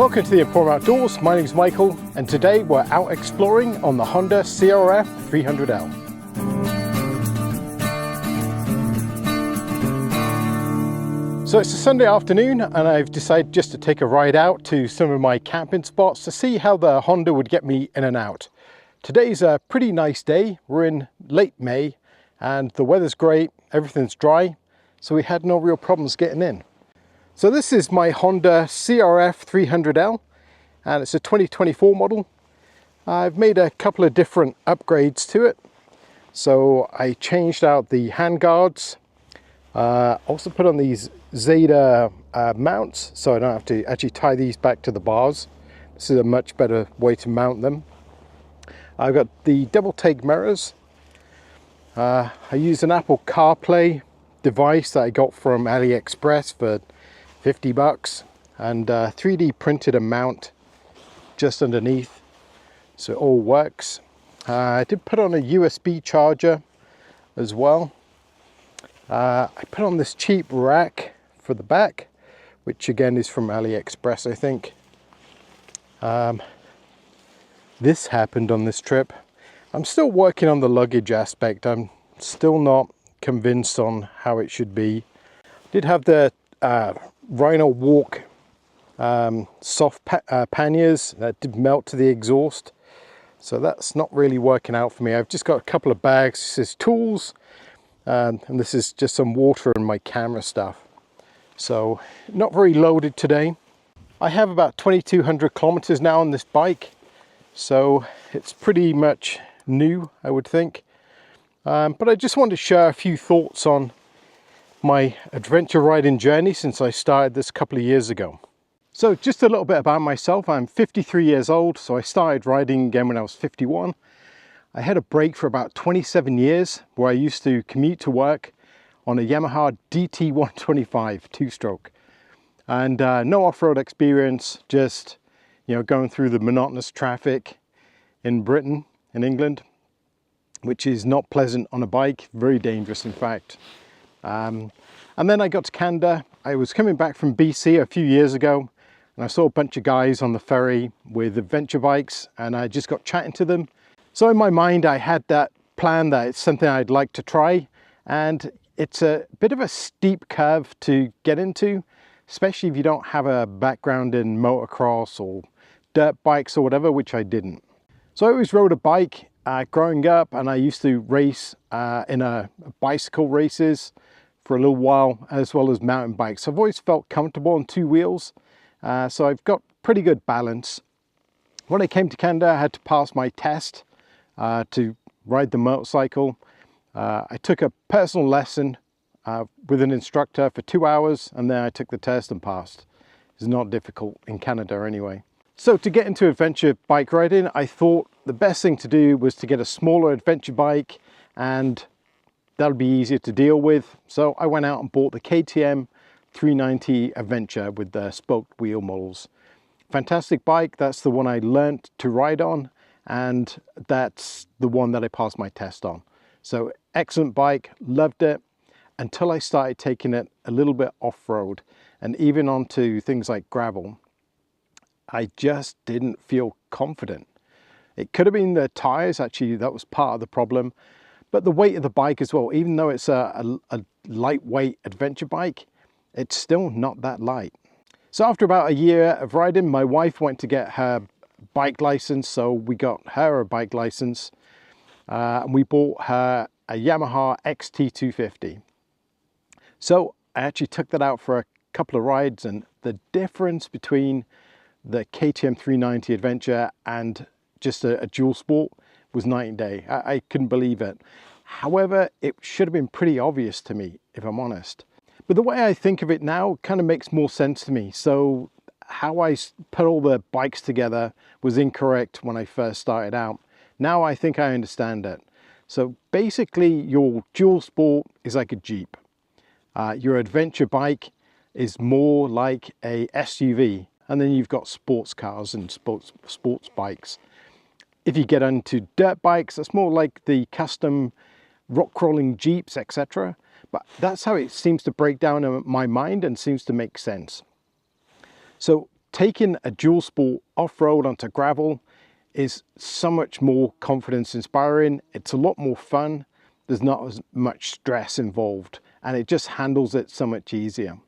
Welcome to the Inform Outdoors. My name is Michael, and today we're out exploring on the Honda CRF300L. So it's a Sunday afternoon, and I've decided just to take a ride out to some of my camping spots to see how the Honda would get me in and out. Today's a pretty nice day. We're in late May, and the weather's great, everything's dry, so we had no real problems getting in. So this is my Honda CRF300L, and it's a 2024 model. I've made a couple of different upgrades to it. So I changed out the handguards, also put on these Zeta mounts, so I don't have to actually tie these back to the bars. This is a much better way to mount them. I've got the double take mirrors. I used an Apple CarPlay device that I got from AliExpress for 50 bucks, and 3D printed a mount just underneath, so it all works. I did put on a USB charger as well. I put on this cheap rack for the back, which again is from AliExpress, I think. This happened on this trip. I'm still working on the luggage aspect. I'm still not convinced on how it should be. Did have the Rhino Walk soft panniers that did melt to the exhaust, so that's not really working out for me. I've just got a couple of bags. This is tools, and this is just some water and my camera stuff, so not very loaded today. I have about 2,200 kilometers now on this bike, so it's pretty much new, I would think, but I just wanted to share a few thoughts on my adventure riding journey since I started this a couple of years ago. So just a little bit about myself. I'm 53 years old, so I started riding again when I was 51. I had a break for about 27 years where I used to commute to work on a Yamaha DT125 two-stroke, and no off-road experience, just going through the monotonous traffic in Britain, in England, which is not pleasant on a bike, very dangerous in fact. And then I got to Canada. I was coming back from BC a few years ago, and I saw a bunch of guys on the ferry with adventure bikes, and I just got chatting to them. So in my mind I had that plan that it's something I'd like to try, and it's a bit of a steep curve to get into, especially if you don't have a background in motocross or dirt bikes or whatever, which I didn't. So I always rode a bike growing up, and I used to race in bicycle races for a little while, as well as mountain bikes. I've always felt comfortable on two wheels, so I've got pretty good balance. When I came to Canada, I had to pass my test to ride the motorcycle. I took a personal lesson with an instructor for 2 hours, and then I took the test and passed. It's not difficult in Canada anyway. So to get into adventure bike riding, I thought the best thing to do was to get a smaller adventure bike, and that'll be easier to deal with. So I went out and bought the KTM 390 Adventure with the spoked wheel models. Fantastic bike. That's the one I learned to ride on, and that's the one that I passed my test on. So excellent bike, loved it, until I started taking it a little bit off-road and even onto things like gravel. I just didn't feel confident. It could have been the tires, actually, that was part of the problem. But the weight of the bike as well, even though it's a lightweight adventure bike, it's still not that light. So after about a year of riding, my wife went to get her bike license, so we got her a bike license, and we bought her a Yamaha XT250. So I actually took that out for a couple of rides, and the difference between the KTM 390 Adventure and just a dual sport was night and day. I couldn't believe it. However, it should have been pretty obvious to me, if I'm honest. But the way I think of it now kind of makes more sense to me. So how I put all the bikes together was incorrect when I first started out. Now I think I understand it. So basically your dual sport is like a Jeep. Your adventure bike is more like a SUV. And then you've got sports cars and sports bikes. If you get into dirt bikes, that's more like the custom rock crawling Jeeps, etc. But that's how it seems to break down in my mind and seems to make sense. So taking a dual sport off-road onto gravel is so much more confidence inspiring. It's a lot more fun. There's not as much stress involved, and it just handles it so much easier.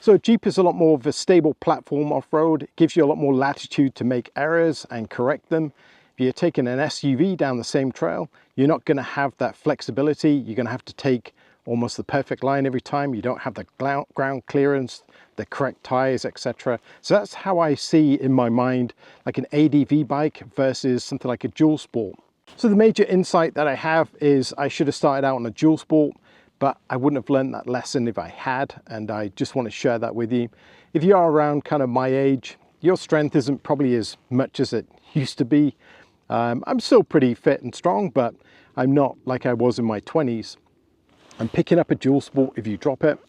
So Jeep is a lot more of a stable platform off-road. It gives you a lot more latitude to make errors and correct them. If you're taking an SUV down the same trail, you're not going to have that flexibility. You're going to have to take almost the perfect line every time. You don't have the ground clearance, the correct tires, etc. So that's how I see in my mind like an ADV bike versus something like a dual sport. So the major insight that I have is I should have started out on a dual sport, but I wouldn't have learned that lesson if I had, and I just want to share that with you. If you are around kind of my age, your strength isn't probably as much as it used to be. I'm still pretty fit and strong, but I'm not like I was in my 20s. And picking up a dual sport, if you drop it,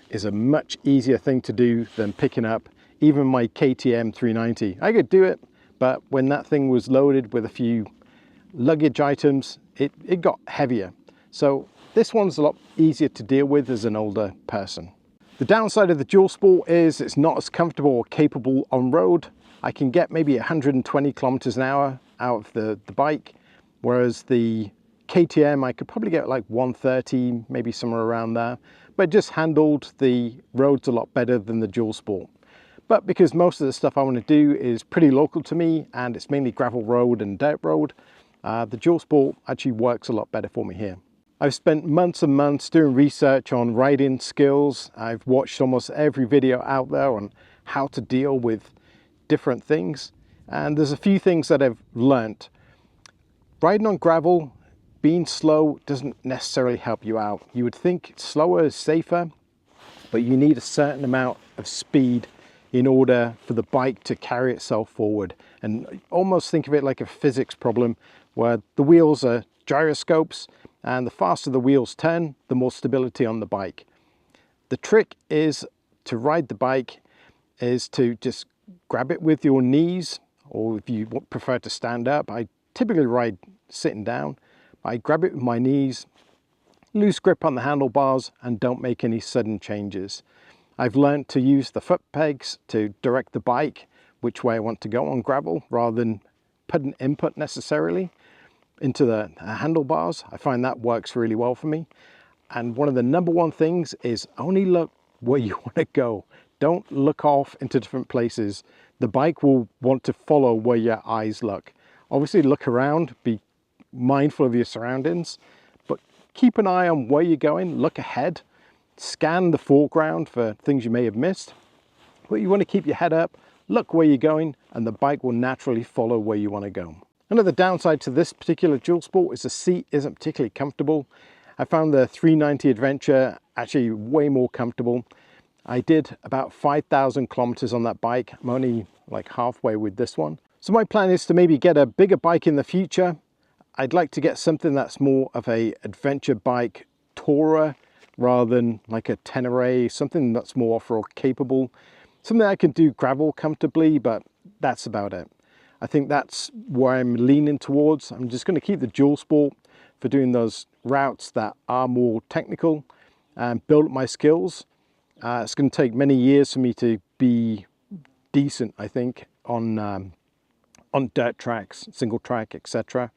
is a much easier thing to do than picking up even my KTM 390. I could do it, but when that thing was loaded with a few luggage items, it got heavier. So this one's a lot easier to deal with as an older person. The downside of the dual sport is it's not as comfortable or capable on road. I can get maybe 120 kilometers an hour out of the bike, whereas the KTM I could probably get like 130, maybe somewhere around there, but it just handled the roads a lot better than the dual sport. But because most of the stuff I want to do is pretty local to me and it's mainly gravel road and dirt road, the dual sport actually works a lot better for me here. I've spent months and months doing research on riding skills. I've watched almost every video out there on how to deal with different things, and there's a few things that I've learnt. Riding on gravel, being slow doesn't necessarily help you out. You would think slower is safer, but you need a certain amount of speed in order for the bike to carry itself forward. And almost think of it like a physics problem where the wheels are gyroscopes, and the faster the wheels turn, the more stability on the bike. The trick is to ride the bike is to just grab it with your knees, or if you prefer to stand up, I typically ride sitting down. I grab it with my knees, loose grip on the handlebars, and don't make any sudden changes. I've learned to use the foot pegs to direct the bike which way I want to go on gravel rather than put an input necessarily into the handlebars. I find that works really well for me. And one of the number one things is only look where you want to go. Don't look off into different places. The bike will want to follow where your eyes look. Obviously look around, be mindful of your surroundings, but keep an eye on where you're going, look ahead, scan the foreground for things you may have missed. But you want to keep your head up, look where you're going, and the bike will naturally follow where you want to go. Another downside to this particular dual sport is the seat isn't particularly comfortable. I found the 390 Adventure actually way more comfortable. I did about 5,000 kilometers on that bike. I'm only like halfway with this one. So my plan is to maybe get a bigger bike in the future. I'd like to get something that's more of a adventure bike tourer rather than like a Tenere, something that's more off-road capable. Something I can do gravel comfortably, but that's about it. I think that's where I'm leaning towards. I'm just going to keep the dual sport for doing those routes that are more technical and build up my skills. It's going to take many years for me to be decent, I think, on dirt tracks, single track, etc.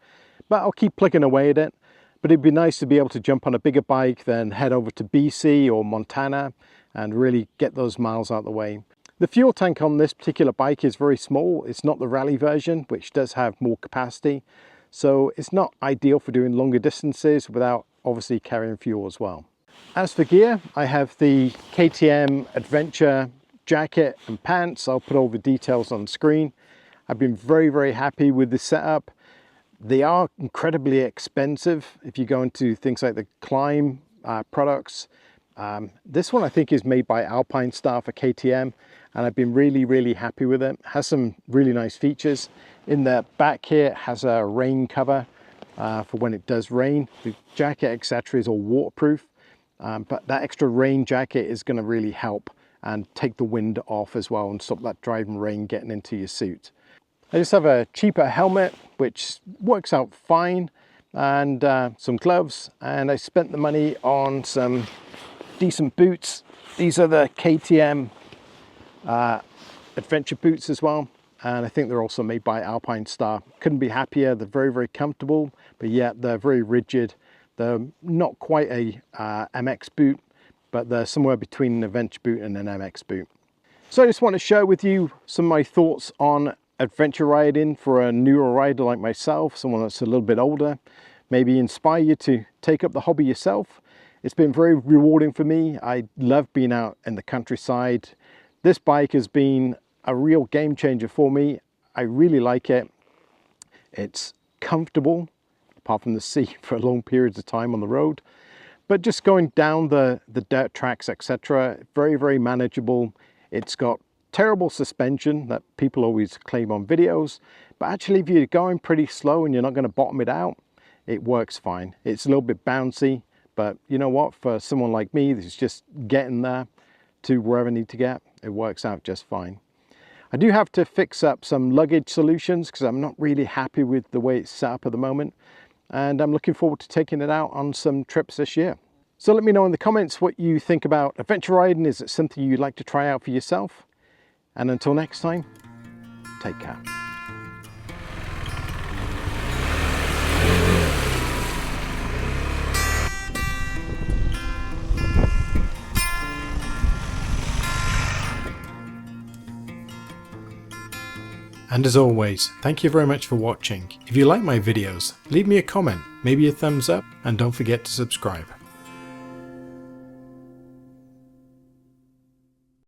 But I'll keep plugging away at it. But it'd be nice to be able to jump on a bigger bike, then head over to BC or Montana and really get those miles out of the way. The fuel tank on this particular bike is very small. It's not the rally version, which does have more capacity. So it's not ideal for doing longer distances without obviously carrying fuel as well. As for gear, I have the KTM Adventure jacket and pants. I'll put all the details on screen. I've been very, very happy with the setup. They are incredibly expensive if you go into things like the climb products. This one I think is made by Alpine Star for KTM, and I've been really, really happy with it. It has some really nice features. In the back here, it has a rain cover for when it does rain. The jacket, etc. is all waterproof, but that extra rain jacket is going to really help and take the wind off as well and stop that driving rain getting into your suit. I just have a cheaper helmet, which works out fine, and some gloves, and I spent the money on some decent boots. These are the KTM adventure boots as well, and I think they're also made by Alpine Star. Couldn't be happier. They're very, very comfortable, but yet they're very rigid. They're not quite a MX boot, but they're somewhere between an adventure boot and an MX boot. So I just want to share with you some of my thoughts on adventure riding for a newer rider like myself, someone that's a little bit older, maybe inspire you to take up the hobby yourself. It's been very rewarding for me. I love being out in the countryside. This bike has been a real game changer for me. I really like it. It's comfortable, apart from the seat for long periods of time on the road. But just going down the dirt tracks, etc., very, very manageable. It's got terrible suspension that people always claim on videos, but actually if you're going pretty slow and you're not going to bottom it out, it works fine. It's a little bit bouncy, but you know what, for someone like me that's just getting there to wherever I need to get, it works out just fine. I do have to fix up some luggage solutions because I'm not really happy with the way it's set up at the moment, and I'm looking forward to taking it out on some trips this year. So let me know in the comments what you think about adventure riding. Is it something you'd like to try out for yourself? And until next time, take care. And as always, thank you very much for watching. If you like my videos, leave me a comment, maybe a thumbs up, and don't forget to subscribe.